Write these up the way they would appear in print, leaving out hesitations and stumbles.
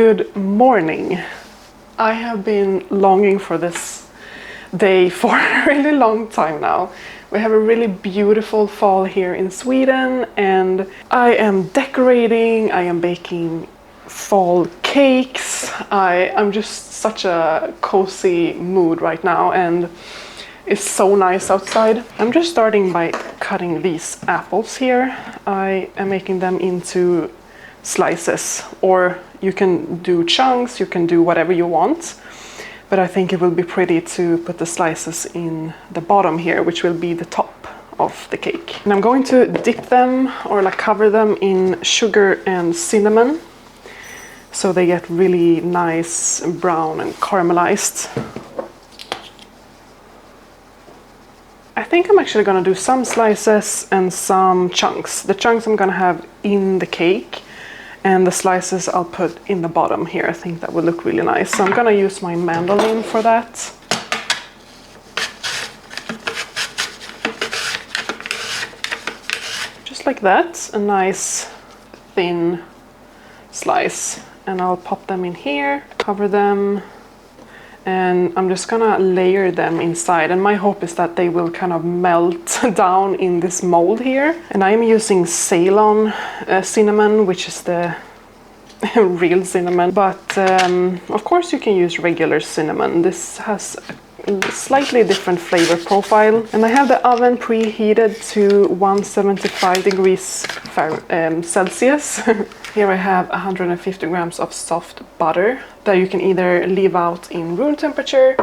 Good morning. I have been longing for this day for a really long time now. We have a really beautiful fall here in Sweden and I am decorating, I am baking fall cakes. I'm just such a cozy mood right now and it's so nice outside. I'm just starting by cutting these apples here. I am making them into slices, or you can do chunks, you can do whatever you want. But I think it will be pretty to put the slices in the bottom here, which will be the top of the cake. And I'm going to dip them or like cover them in sugar and cinnamon so they get really nice brown and caramelized. I think I'm actually gonna do some slices and some chunks. The chunks I'm gonna have in the cake and the slices I'll put in the bottom here. I think that would look really nice. So I'm gonna use my mandolin for that. Just like that, a nice thin slice. And I'll pop them in here, cover them, and I'm just gonna layer them inside. And my hope is that they will kind of melt down in this mold here. And I am using Ceylon cinnamon, which is the real cinnamon. But of course you can use regular cinnamon. This has a slightly different flavor profile. And I have the oven preheated to 175 degrees Celsius. Here I have 150 grams of soft butter that you can either leave out in room temperature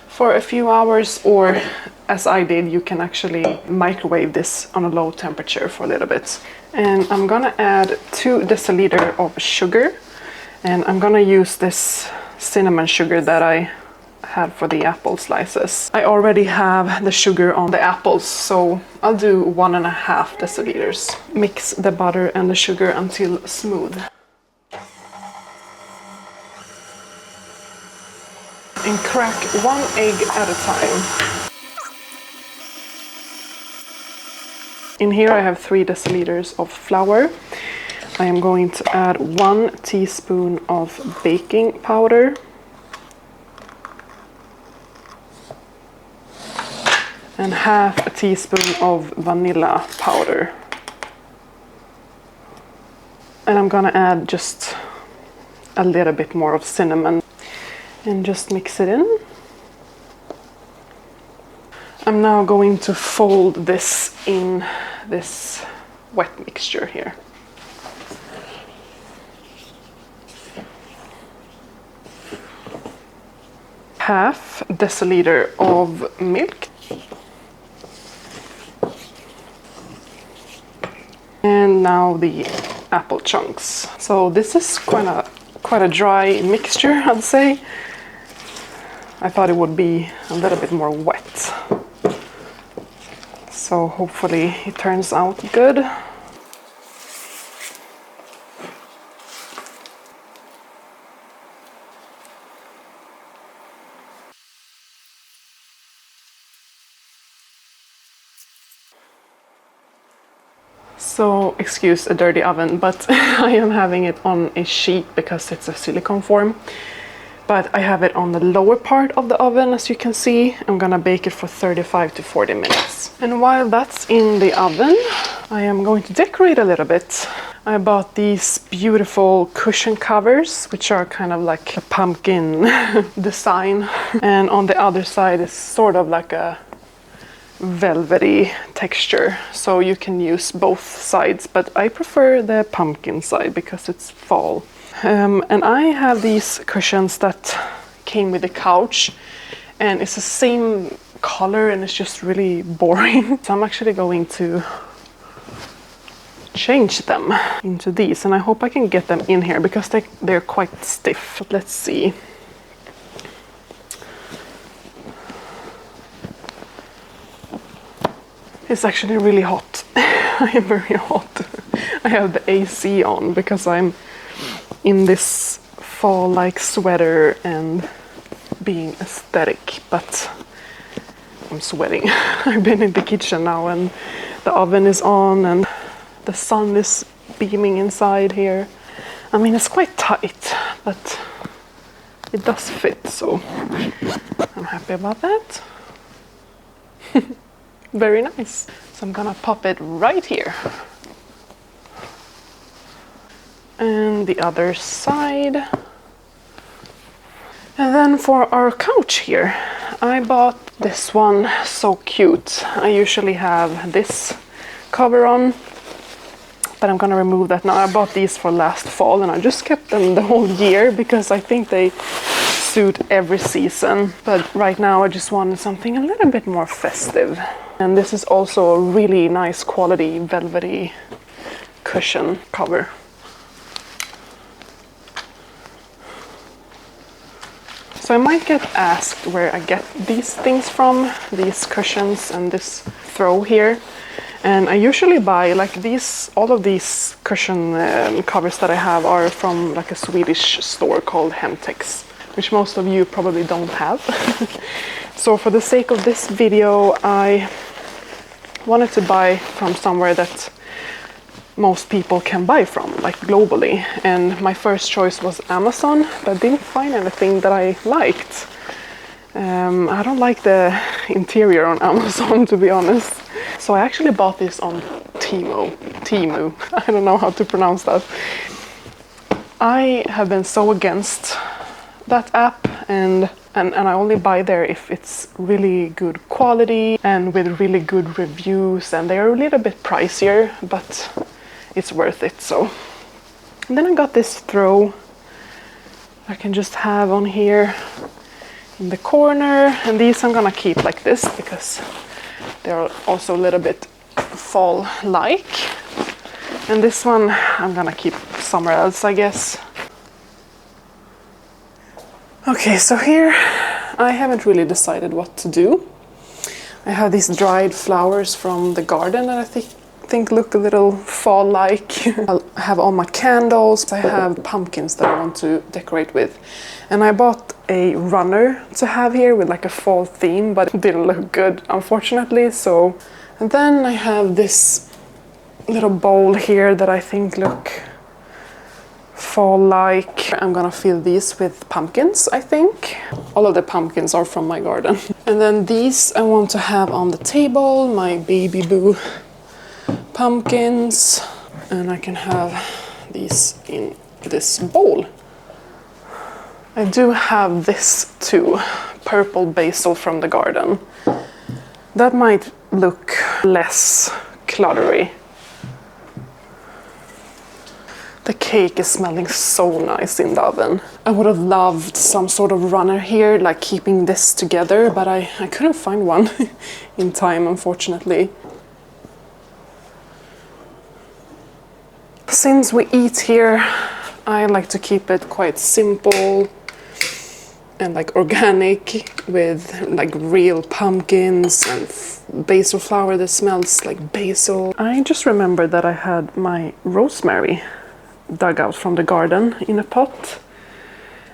for a few hours, or as I did, you can actually microwave this on a low temperature for a little bit. And I'm gonna add 2 deciliter of sugar, and I'm gonna use this cinnamon sugar that I had for the apple slices. I already have the sugar on the apples, so I'll do 1.5 deciliters. Mix the butter and the sugar until smooth. And crack 1 egg at a time. In here I have 3 deciliters of flour. I am going to add 1 teaspoon of baking powder. And 1/2 teaspoon of vanilla powder. And I'm gonna add just a little bit more of cinnamon and just mix it in. I'm now going to fold this in this wet mixture here. Half deciliter of milk. And now the apple chunks. So this is quite a dry mixture, I'd say. I thought it would be a little bit more wet. So hopefully it turns out good. So, excuse a dirty oven, but I am having it on a sheet because it's a silicone form. But I have it on the lower part of the oven, as you can see. I'm gonna bake it for 35 to 40 minutes. And while that's in the oven, I am going to decorate a little bit. I bought these beautiful cushion covers, which are kind of like a pumpkin design. And on the other side is sort of like a velvety texture, so you can use both sides, but I prefer the pumpkin side because it's fall. And I have these cushions that came with the couch, and it's the same color and it's just really boring. So I'm actually going to change them into these, and I hope I can get them in here because they're quite stiff. But let's see. It's actually really hot. I am very hot. I have the AC on because I'm in this fall-like sweater and being aesthetic, but I'm sweating. I've been in the kitchen now and the oven is on and the sun is beaming inside here. I mean, it's quite tight, but it does fit, so I'm happy about that. Very nice. So I'm gonna pop it right here. And the other side. And then for our couch here, I bought this one, so cute. I usually have this cover on, but I'm gonna remove that now. I bought these for last fall and I just kept them the whole year because I think they suit every season. But right now I just wanted something a little bit more festive. And this is also a really nice quality velvety cushion cover. So I might get asked where I get these things from, these cushions and this throw here. And I usually buy like these, all of these cushion covers that I have are from like a Swedish store called Hemtex, which most of you probably don't have. So for the sake of this video, I wanted to buy from somewhere that most people can buy from, like globally. And my first choice was Amazon, but didn't find anything that I liked. I don't like the interior on Amazon, to be honest. So I actually bought this on Temu. I don't know how to pronounce that. I have been so against that app, and I only buy there if it's really good quality and with really good reviews, and they're a little bit pricier, but it's worth it. So, and then I got this throw I can just have on here in the corner, and these I'm gonna keep like this because they're also a little bit fall-like. And this one I'm gonna keep somewhere else, I guess. Okay, so here I haven't really decided what to do. I have these dried flowers from the garden that I think look a little fall-like. I have all my candles. I have pumpkins that I want to decorate with. And I bought a runner to have here with like a fall theme, but it didn't look good, unfortunately. So, and then I have this little bowl here that I think look fall-like. I'm gonna fill these with pumpkins, I think. All of the pumpkins are from my garden. And then these I want to have on the table, my baby boo pumpkins, and I can have these in this bowl. I do have this too, purple basil from the garden. That might look less cluttery. The cake is smelling so nice in the oven. I would have loved some sort of runner here, like keeping this together, but I couldn't find one in time, unfortunately. Since we eat here, I like to keep it quite simple and like organic, with like real pumpkins and basil flower that smells like basil. I just remembered that I had my rosemary dug out from the garden in a pot,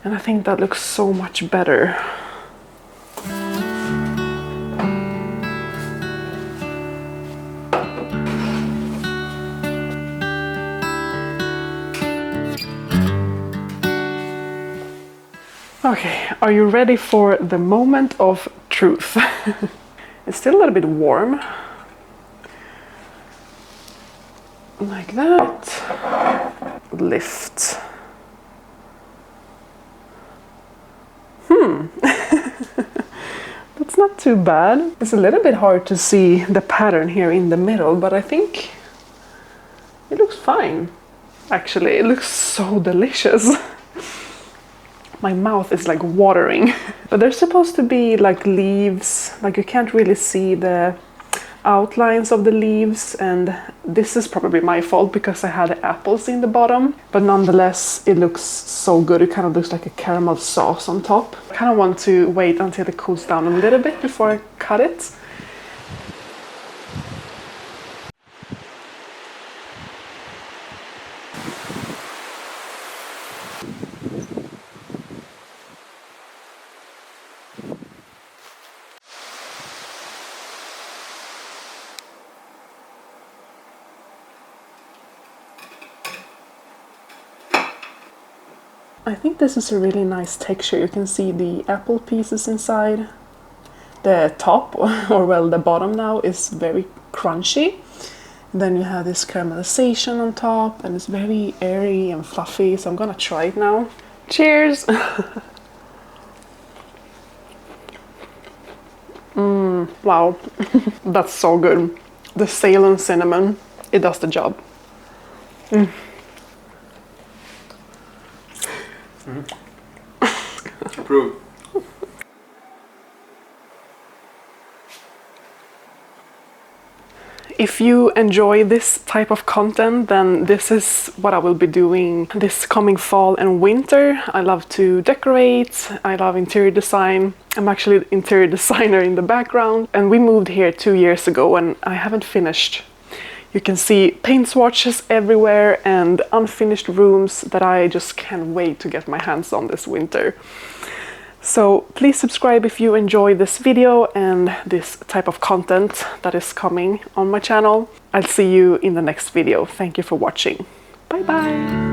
and I think that looks so much better. Okay, are you ready for the moment of truth? It's still a little bit warm. Like that. Lift. That's not too bad. It's a little bit hard to see the pattern here in the middle, but I think it looks fine. Actually, it looks so delicious. My mouth is like watering. But there's supposed to be like leaves, like you can't really see the outlines of the leaves, and this is probably my fault because I had apples in the bottom, but nonetheless it looks so good. It kind of looks like a caramel sauce on top. I kind of want to wait until it cools down a little bit before I cut it. I think this is a really nice texture. You can see the apple pieces inside. The top, or well, the bottom now, is very crunchy. Then you have this caramelization on top, and it's very airy and fluffy, so I'm gonna try it now. Cheers! Wow, that's so good. The Ceylon cinnamon, it does the job. Approved. If you enjoy this type of content, then this is what I will be doing this coming fall and winter. I love to decorate, I love interior design. I'm actually the interior designer in the background, and we moved here 2 years ago and I haven't finished. You can see paint swatches everywhere and unfinished rooms that I just can't wait to get my hands on this winter. So please subscribe if you enjoy this video and this type of content that is coming on my channel. I'll see you in the next video. Thank you for watching. Bye bye!